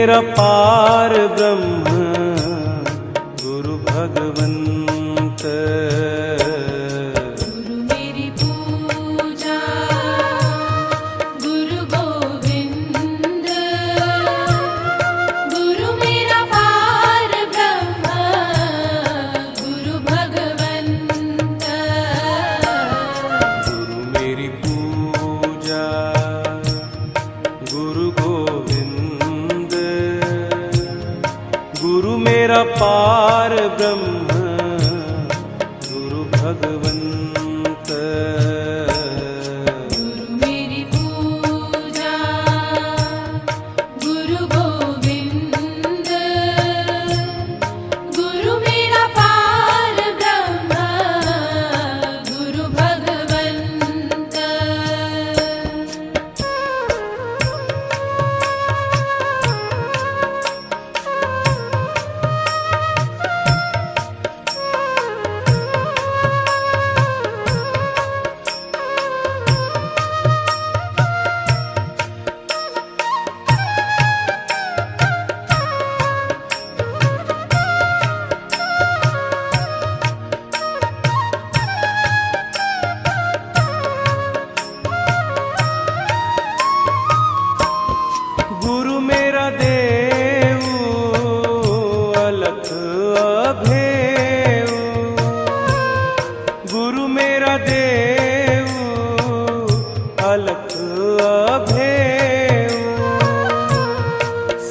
मेरा पार ब्रह्म गुरु भगवंत। गुरु मेरी पूजा गुरु गोविंद। गुरु मेरा पार ब्रह्म गुरु भगवंत। गुरु मेरी पूजा गुरु गोविंद। गुरु मेरा पार ब्रह्म गुरु भगवंत। गुरु मेरी पूजा गुरु गोविंद। गुरु मेरा पार ब्रह्म गुरु भगवंत। गुरु मेरा देव अलख अभेव। गुरु मेरा देव अलख अभेव।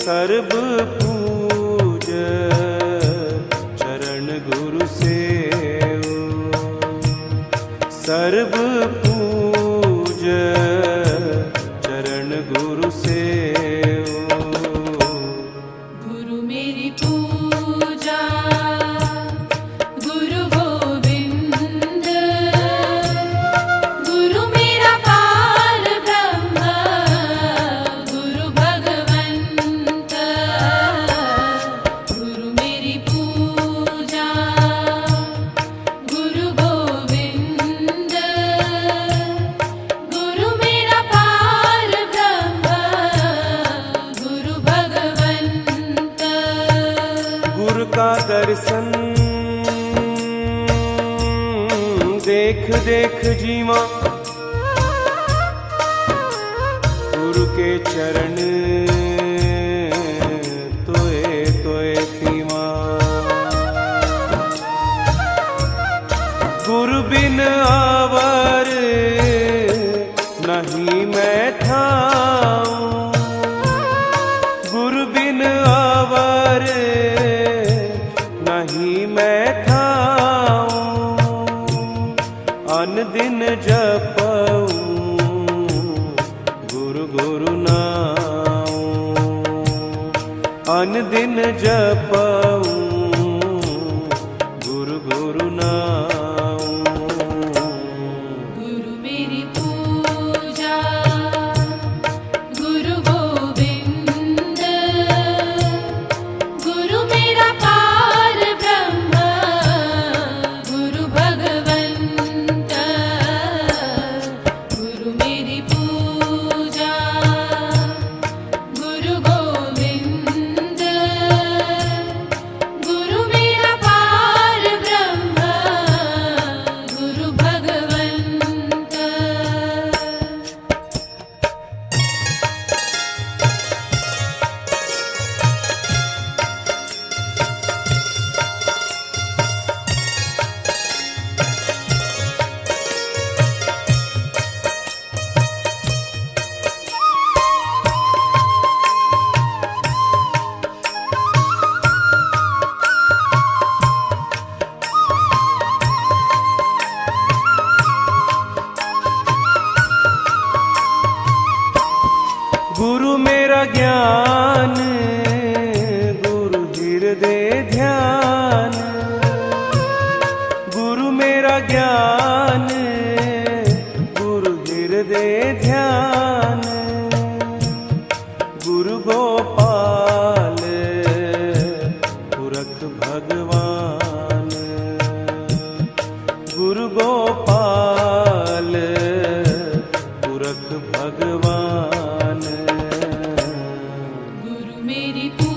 सर्व पूज चरण गुरु सेव। सर्व पूज चरण गुरु सेव। गुरु मेरी पूजा गुरु गोविंद। गुरु मेरा पार ब्रह्म गुरु भगवंत। गुरु मेरी पूजा गुरु गोविंद। गुरु मेरा पार ब्रह्म गुरु भगवंत। गुरु का दर्शन देख देख जीवा। गुरु के चरण तोए तोए पीवा। गुरु बिन आवर नहीं मैं ठाऊं। गुरु बिन आवर नहीं मैं ठाऊं। अन दिन जपऊं गुरु गुरु नाऊं। अन दिन जपऊं गुरु गुरु नाऊं। गुरु मेरी पूजा गुरु गोविंद। गुरु मेरा पार ब्रह्म गुरु भगवंत। गुरु मेरी पूजा गुरु गोविंद। गुरु मेरा पार ब्रह्म गुरु भगवंत। गुरु मेरा ज्ञान गुरु हृदय ध्यान। गुरु मेरा ज्ञान गुरु हृदय ध्यान। गुरु गोपाल पुरख भगवान। गुरु गोपाल पुरख भगवान। गुरु मेरी पूजा